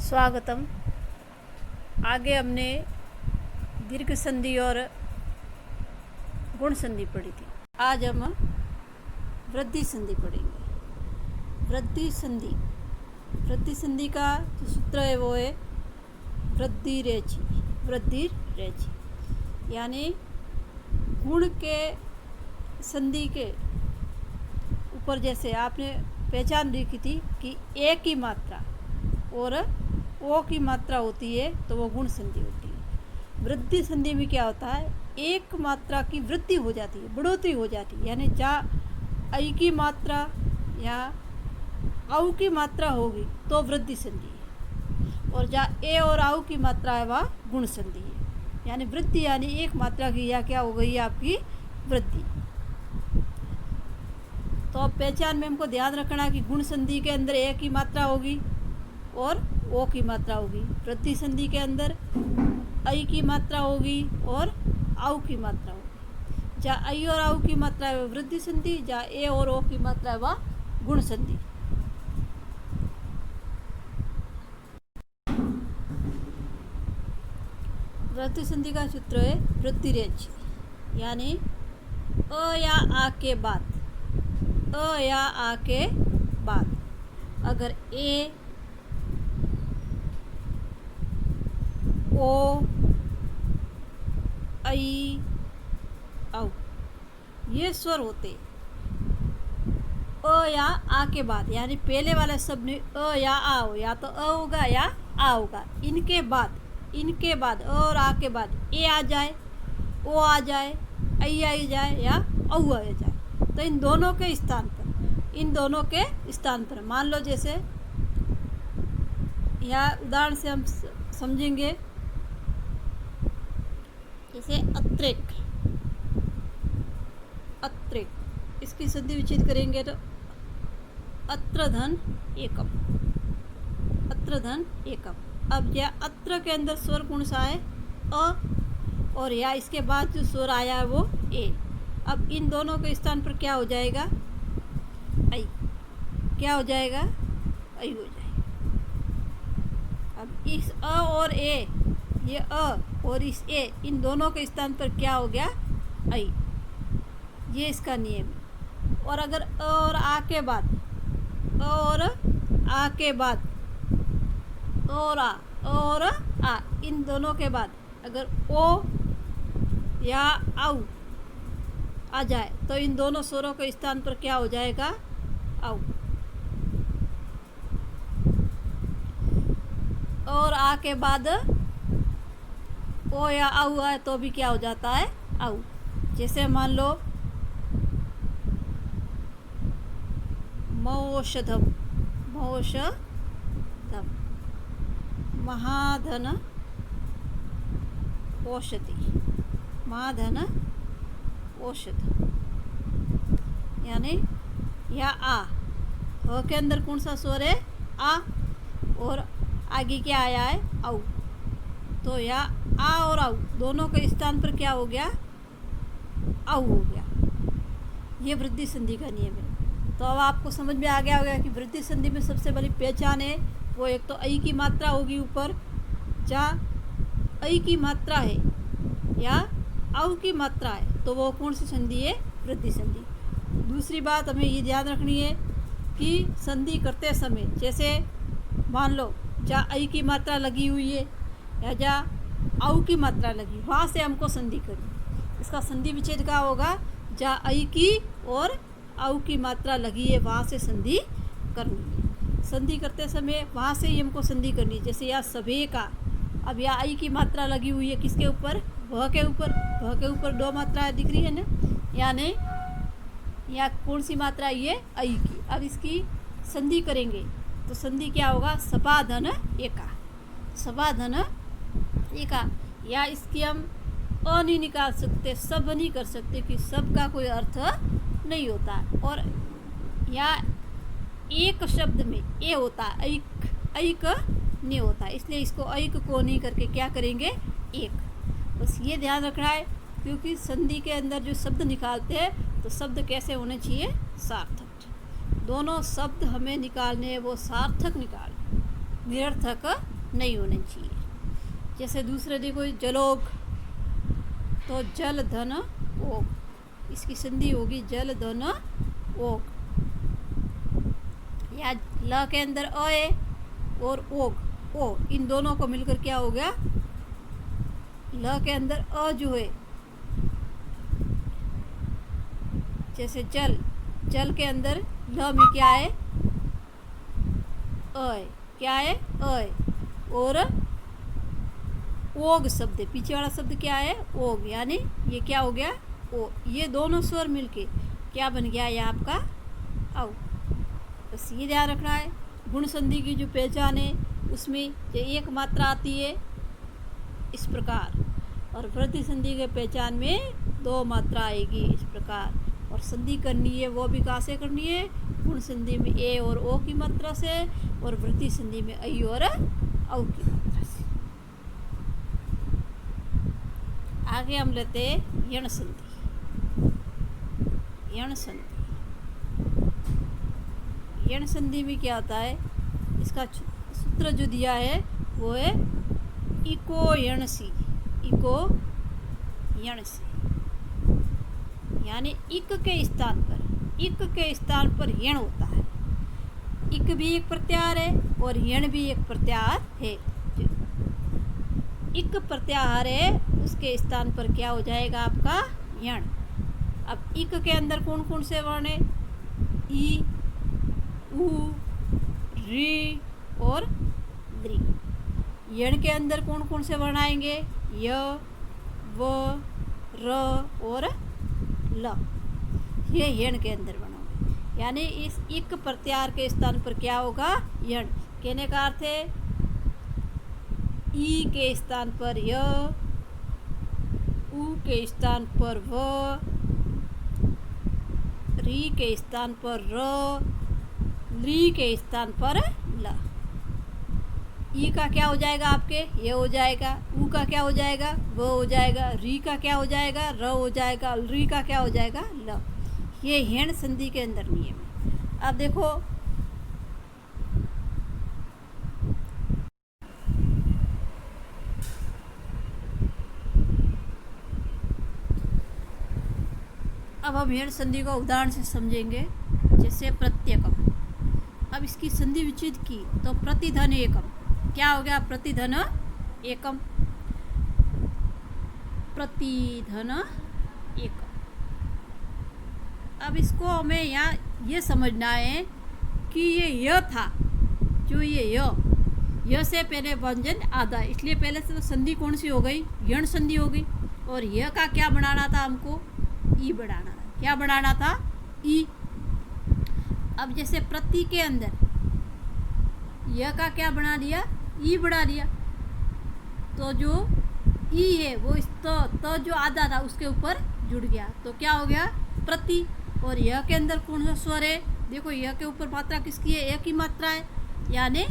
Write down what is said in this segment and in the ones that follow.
स्वागतम। आगे हमने दीर्घ संधि और गुण संधि पढ़ी थी। आज हम वृद्धि संधि पढ़ेंगे। वृद्धि संधि का जो सूत्र है वो है वृद्धि रेचि, यानी गुण के संधि के ऊपर जैसे आपने पहचान लिखी थी कि ए की मात्रा और ओ की मात्रा होती है तो वो गुण संधि होती है। वृद्धि संधि में क्या होता है, एक मात्रा की वृद्धि हो जाती है, बढ़ोतरी हो जाती है, यानी जहाँ ऐ की मात्रा या औ की मात्रा होगी तो वृद्धि संधि है, और जहाँ ए और औ की मात्रा है वह गुण संधि है। यानी वृद्धि यानी एक मात्रा की या क्या हो गई आपकी वृद्धि। तो अब पहचान में हमको ध्यान रखना कि गुण संधि के अंदर ए की मात्रा होगी और ओ की मात्रा होगी। वृद्धि संधि के अंदर ऐ की मात्रा होगी और औ की मात्रा होगी। जहाँ ऐ और औ की मात्रा है वह वृद्धि संधि, जहाँ ए और ओ की मात्रा है वह गुण संधि। वृद्धि संधि का सूत्र है वृद्धि रेच, यानी अ या आ के बाद, अ या आ के बाद अगर ए ओ ऐ औ ये स्वर होते अ या आ के बाद, यानी पहले वाले शब्द में अ या आ हो, या तो अ होगा या आ होगा। इनके बाद अ और आ के बाद ए आ जाए, ओ आ जाए, ऐ आ जाए या औ आ जाए, तो इन दोनों के स्थान पर मान लो जैसे या उदाहरण से हम समझेंगे, जैसे अत्रेक, इसकी संधि विच्छेद करेंगे तो अत्र धन एकम। अब यह अत्र के अंदर स्वर कौन सा है, अ, और या इसके बाद जो स्वर आया है वो ए। अब इन दोनों के स्थान पर क्या हो जाएगा, ऐ। क्या हो जाएगा, ऐ हो जाएगा। अब इस अ और ए, ये अ और इस ए, इन दोनों के स्थान पर क्या हो गया, ऐ। ये इसका नियम है। और अगर अ और आ के बाद, और आ इन दोनों के बाद अगर ओ या औ आ जाए तो इन दोनों स्वरों के स्थान पर क्या हो जाएगा, औ। और आ के बाद ओ या औ आए तो भी क्या हो जाता है, औ। जैसे मान लो मौषधम, महाधन औषधि, यानी या आ, ह के अंदर कौन सा स्वर है, आ, और आगे क्या आया है, औ। तो या आ और औ दोनों के स्थान पर क्या हो गया, औ हो गया। ये वृद्धि संधि का नियम है। तो अब आपको समझ में आ गया होगा कि वृद्धि संधि में सबसे बड़ी पहचान है वो एक तो ऐ की मात्रा होगी ऊपर, जहाँ ऐ की मात्रा है या औ की मात्रा है तो वो कौन सी संधि है, वृद्धि संधि। दूसरी बात हमें ये ध्यान रखनी है कि संधि करते समय जैसे मान लो जहाँ ऐ की मात्रा लगी हुई है या जहाँ औ की मात्रा लगी, वहाँ से हमको संधि करनी। इसका संधि विच्छेद क्या होगा, जहाँ ऐ की और औ की मात्रा लगी है वहाँ से संधि करनी है। संधि करते समय वहाँ से ही हमको संधि करनी है। जैसे यहाँ सभे का, अब यहाँ ऐ की मात्रा लगी हुई है किसके ऊपर, भ के ऊपर दो मात्राएं दिख रही है ना, यानी यहाँ कौन सी मात्रा है, ये ऐ की। अब इसकी संधि करेंगे तो संधि क्या होगा, सपाधन एका, या इसकी हम अ नहीं निकाल सकते, सब नहीं कर सकते कि सब का कोई अर्थ नहीं होता। और या एक शब्द में ए होता है, ऐक नहीं होता, इसलिए इसको ऐक को नहीं करके क्या करेंगे, एक। बस ये ध्यान रखना है, क्योंकि संधि के अंदर जो शब्द निकालते हैं तो शब्द कैसे होने चाहिए, सार्थक। दोनों शब्द हमें निकालने हैं वो सार्थक निकालने, निरर्थक नहीं होना चाहिए। जैसे दूसरे देखो जलोग, तो जल धन ओग, इसकी संधि होगी जल धन ओग। या ल के अंदर अ है और ओग ओ, इन दोनों को मिलकर क्या हो गया, ल के अंदर अ जो है, जैसे जल, जल के अंदर ल में क्या है, अ है, क्या है, अ है। और ओग शब्द है, पीछे वाला शब्द क्या है, ओग, यानी ये क्या हो गया, ओ। ये दोनों स्वर मिलके क्या बन गया, ये आपका औ। बस ये ध्यान रखना है। गुण संधि की जो पहचान है उसमें जो एक मात्रा आती है इस प्रकार, और वृद्धि संधि के पहचान में 2 मात्रा आएगी इस प्रकार। और संधि करनी है वो भी कहाँ से करनी है, गुण संधि में ए और ओ की मात्रा से, और वृद्धि संधि में ऐ और औ की मात्रा से। आगे हम लेते हैं यण संधि। यण संधि, यण संधि में क्या होता है, इसका सूत्र जो दिया है वो है इको यणसी, इको यणसी, यानी इक के स्थान पर, इक के स्थान पर यण होता है। इक भी एक प्रत्याहार है और यण भी एक प्रत्याहार है। इक प्रत्याहार है, उसके स्थान पर क्या हो जाएगा आपका यण। अब इक के अंदर कौन कौन से वर्ण है, ई, उ, री और द्री। यण के अंदर कौन कौन से वर्ण आएंगे, य, व, र और ल। ये यण के अंदर वर्ण होंगे, यानी इस इक प्रत्याहार के स्थान पर क्या होगा, यण। कहने का अर्थ है ई के स्थान पर य, उ के स्थान पर व, री के स्थान पर र, ली के स्थान पर ल। ई का क्या हो जाएगा आपके, ये हो जाएगा। उ का क्या हो जाएगा, वो हो जाएगा। री का क्या हो जाएगा, र हो जाएगा। री का क्या हो जाएगा, ल। ये यण संधि के अंदर नियम है। अब देखो अब हम यण संधि को उदाहरण से समझेंगे। जैसे प्रत्यकम, अब इसकी संधि विच्छेद की तो प्रतिधन एकम, क्या हो गया, प्रतिधन एकम, प्रतिधन एकम। अब इसको हमें यहाँ ये समझना है कि ये य था, जो ये य से पहले व्यंजन आधा, इसलिए पहले से तो संधि कौन सी हो गई, यण संधि हो गई। और य का क्या बनाना था हमको, ई बनाना था। क्या बनाना था, ई। अब जैसे प्रति के अंदर य का क्या बना दिया, ई बना दिया, तो जो ई है वो इस तो जो आधा था उसके ऊपर जुड़ गया, तो क्या हो गया, प्रति। और य के अंदर कौन सा स्वर है, देखो य के ऊपर मात्रा किसकी है, ए की मात्रा है, यानी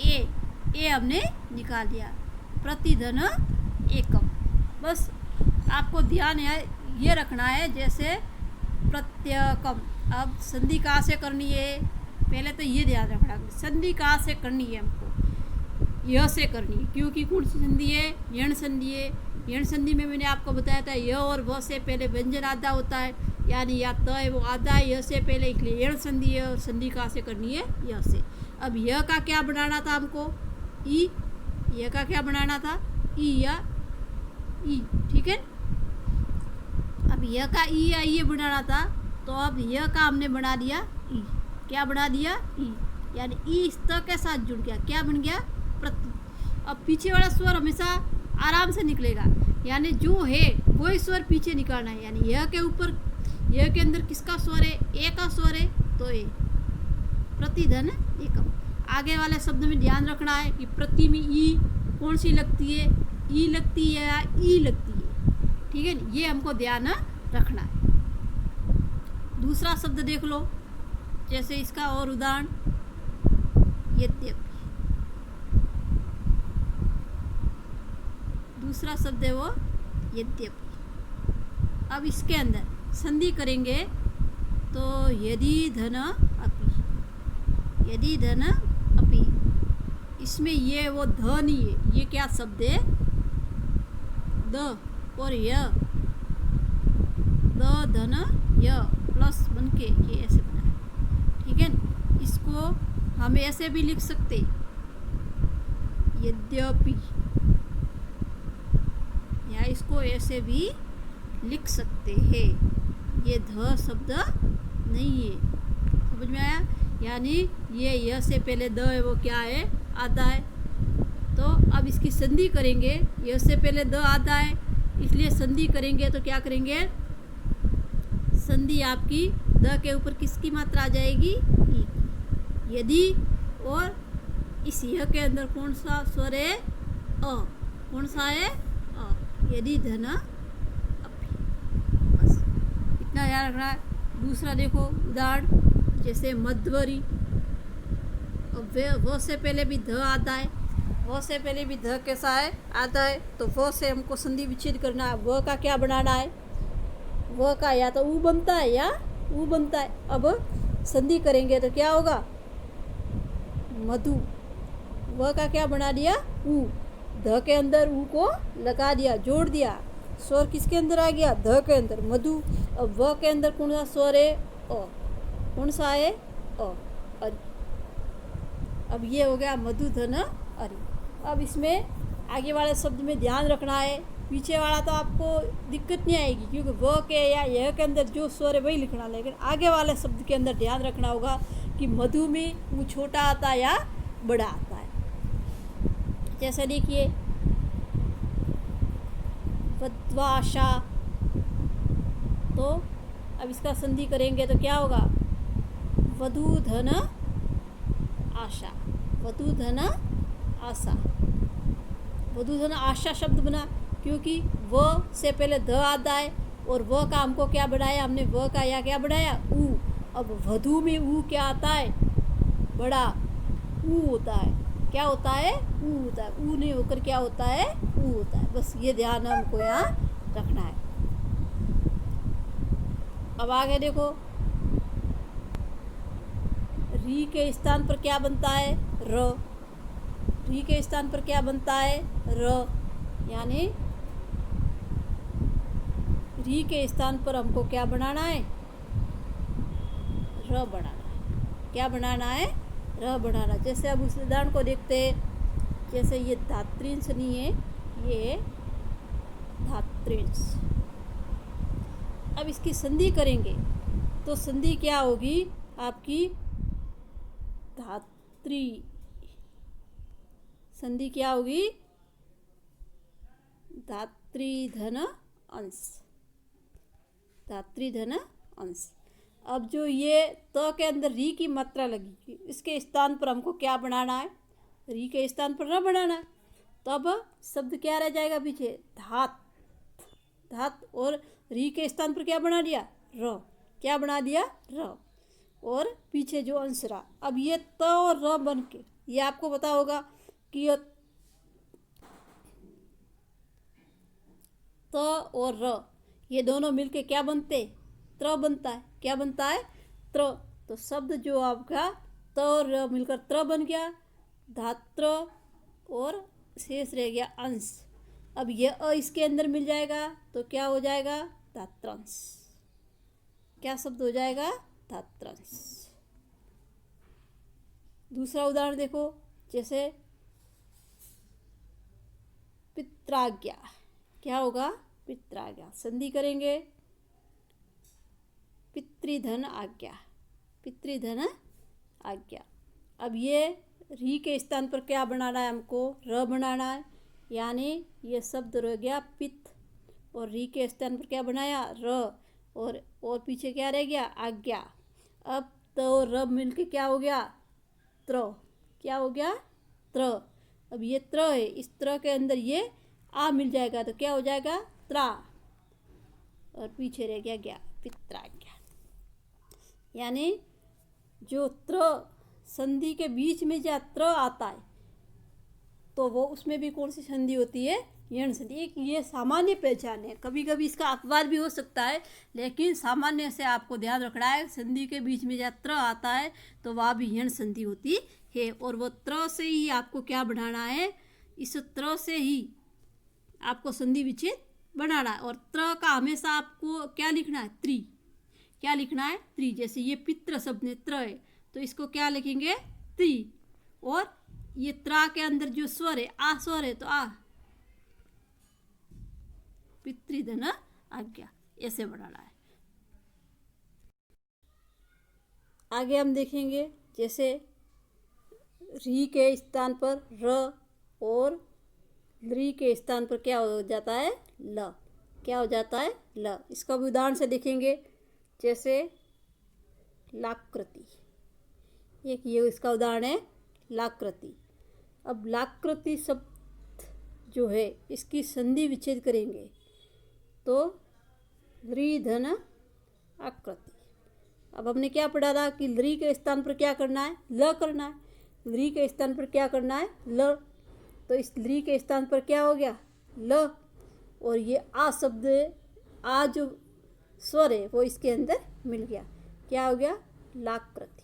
ए हमने निकाल दिया, प्रतिधन एकम। बस आपको ध्यान ये रखना है। जैसे प्रत्यकम, अब संधि कहाँ से करनी है, पहले तो ये ध्यान रखना, संधि कहाँ से करनी है हमको, य से करनी है, क्योंकि कौन सी संधि है, यण संधि है। यण संधि में मैंने आपको बताया था य और व से पहले व्यंजन आधा होता है, यानी या त है वो आधा है य से पहले, इसलिए यण संधि है। और संधि कहाँ से करनी है, य से। अब य का क्या बनाना था हमको, ई। य का क्या बनाना था, ई या ई, ठीक है। अब य का ई या ये बनाना था, तो अब य का हमने बना दिया ई। क्या बना दिया, ई, यानी ई इस त के साथ जुड़ गया, क्या बन गया, प्रति। अब पीछे वाला स्वर हमेशा आराम से निकलेगा, यानी जो है वही स्वर पीछे निकालना है। यानी य के ऊपर, य के अंदर किसका स्वर है, ए का स्वर है, तो ए, प्रतिधन एकम। आगे वाले शब्द में ध्यान रखना है कि प्रति में ई कौन सी लगती है, ई लगती है या ई लगती है, ठीक है। ये हमको ध्यान रखना है। दूसरा शब्द देख लो, जैसे इसका और उदाहरण, यद्यपि। दूसरा शब्द है वो यद्यपि। अब इसके अंदर संधि करेंगे तो यदि धन अपि, यदि धन अपि, इसमें ये वो ध नहीं है, ये क्या शब्द है, द और य, द धन य प्लस बन के ये ऐसे बना है, ठीक है। इसको हम ऐसे भी लिख सकते, यद्यपि, या इसको ऐसे भी लिख सकते हैं, ये ध शब्द नहीं है, समझ में आया। यानी ये य से पहले द है वो क्या है, आता है। तो अब इसकी संधि करेंगे, य से पहले द आता है, इसलिए संधि करेंगे तो क्या करेंगे, संधि आपकी द के ऊपर किसकी मात्रा आ जाएगी, ई। यदि, और इस य के अंदर कौन सा स्वर है, अ, कौन सा है, अ, यदि धन अपि, बस इतना याद रखना है। दूसरा देखो उदाहरण, जैसे मध्वरी, अब व से पहले भी ध आता है, व से पहले भी ध कैसा है, आता है, तो व से हमको संधि विच्छेद करना है, व का क्या बनाना है, व का या तो ऊ बनता है या ऊ बनता है। अब संधि करेंगे तो क्या होगा, मधु, व का क्या बना दिया, ऊ, ध के अंदर ऊ को लगा दिया, जोड़ दिया, स्वर किसके अंदर आ गया, ध के अंदर, मधु। अब व के अंदर कौन सा स्वर है, अ, कौन सा है, अ, अरि। अब ये हो गया मधु धन अरि। अब इसमें आगे वाले शब्द में ध्यान रखना है, पीछे वाला तो आपको दिक्कत नहीं आएगी, क्योंकि व के या यह के अंदर जो स्वर है वही लिखना, लेकिन आगे वाले शब्द के अंदर ध्यान रखना होगा कि मधु में वो छोटा आता है या बड़ा आता है। जैसे देखिए वद्वाशा, तो अब इसका संधि करेंगे तो क्या होगा, वधु धन आशा, वधु धन आशा, वधु धन आशा शब्द बना, क्योंकि व से पहले ध आता है, और व का हमको क्या बढ़ाया हमने, व का या क्या बढ़ाया, ऊ। अब वधु में ऊ क्या आता है, बड़ा ऊ होता है, क्या होता है, ऊ होता है, ऊ नहीं होकर क्या होता है, ऊ होता है। बस ये ध्यान हमको यहाँ रखना है। अब आगे देखो, री के स्थान पर क्या बनता है, र, री के स्थान पर क्या बनता है, र, यानी री के स्थान पर हमको क्या बनाना है, र बनाना है, क्या बनाना है, र बनाना। जैसे अब उस उदाहरण को देखते हैं, जैसे ये धात्रिंश नहीं है, ये धात्रिंश। अब इसकी संधि करेंगे तो संधि क्या होगी आपकी, धात्री, संधि क्या होगी, धात्री धन अंश, धात्री धन अंश। अब जो ये त के अंदर री की मात्रा लगी, इसके स्थान पर हमको क्या बनाना है, री के स्थान पर न बनाना है, तब शब्द क्या रह जाएगा पीछे, धात, धात, और री के स्थान पर क्या बना दिया, र, क्या बना दिया, र, और पीछे जो अंश रहा। अब ये त और र बन के, ये आपको पता होगा कि ये त और र ये दोनों मिलके क्या बनते, त्र बनता है, क्या बनता है, त्र। तो शब्द जो आपका त और र मिलकर त्र बन गया, धात्र, और शेष रह गया अंश। अब ये अ इसके अंदर मिल जाएगा तो क्या हो जाएगा, धात्रांश, क्या शब्द हो जाएगा, धात्रांश। दूसरा उदाहरण देखो, जैसे पित्राज्ञा, क्या होगा, पित्राज्ञा, संधि करेंगे, पितृधन आज्ञा, पितृधन आज्ञा। अब ये री के स्थान पर क्या बनाना है हमको, र बनाना है, यानी ये शब्द रह गया पित्त, और री के स्थान पर क्या बनाया, र, और पीछे क्या रह गया, आज्ञा। अब तो र मिल के क्या हो गया, त्र, क्या हो गया, त्र। अब ये त्र है, इस त्र के अंदर ये आ मिल जाएगा तो क्या हो जाएगा, त्रा, और पीछे रह गया ज्ञा, पित्राज्ञा। यानी जो त्र संधि के बीच में जो त्र आता है तो वो उसमें भी कौन सी संधि होती है, यण संधि। एक ये सामान्य पहचान है, कभी कभी इसका अपवाद भी हो सकता है, लेकिन सामान्य से आपको ध्यान रखना है, संधि के बीच में जब त्र आता है तो वह भी यण संधि होती है, और वो त्र से ही आपको क्या बनाना है, इस त्र से ही आपको संधि विच्छेद बनाना है। और त्र का हमेशा आपको क्या लिखना है, त्रि। क्या लिखना है, त्रि। जैसे ये पित्र शब्द में त्र है तो इसको क्या लिखेंगे, त्रि। और ये त्रा के अंदर जो स्वर है, आ स्वर है तो आ, पितृधन आज्ञा, ऐसे बनाना है। आगे हम देखेंगे जैसे री के स्थान पर र और री के स्थान पर क्या हो जाता है, ल। क्या हो जाता है, ल। इसका भी उदाहरण से देखेंगे जैसे लाकृति, एक ये इसका उदाहरण है लाकृति। अब लाकृति शब्द जो है इसकी संधि विच्छेद करेंगे तो री धन आकृति। अब हमने क्या पढ़ा था कि री के स्थान पर क्या करना है, ल करना है। री के स्थान पर क्या करना है, ल। तो इस री के स्थान पर क्या हो गया, ल। और ये आ शब्द, आ जो स्वर है वो इसके अंदर मिल गया, क्या हो गया, लाकृति।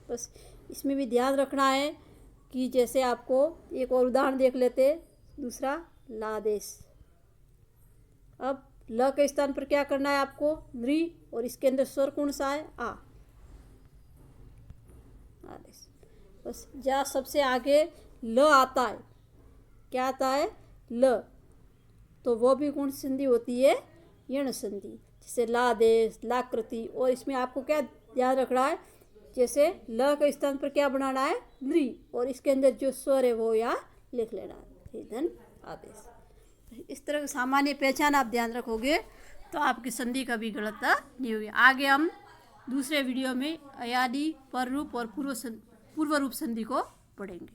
बस इसमें भी ध्यान रखना है कि जैसे आपको एक और उदाहरण देख लेते, दूसरा लादेश। अब ल के स्थान पर क्या करना है आपको, री, और इसके अंदर स्वर कौन सा है, आ, आदेश। बस जहाँ सबसे आगे ल आता है, क्या आता है, ल, तो वो भी कौन सी संधि होती है, यण संधि। जैसे लादेश, लाकृति। और इसमें आपको क्या ध्यान रखना है, जैसे ल के स्थान पर क्या बनाना है, री, और इसके अंदर जो स्वर है वो यहाँ लिख लेना है, धन आदेश। इस तरह की सामान्य पहचान आप ध्यान रखोगे तो आपकी संधि कभी गलत नहीं होगी। आगे हम दूसरे वीडियो में अयादि, पर रूप और पूर्व रूप संधि को पढ़ेंगे।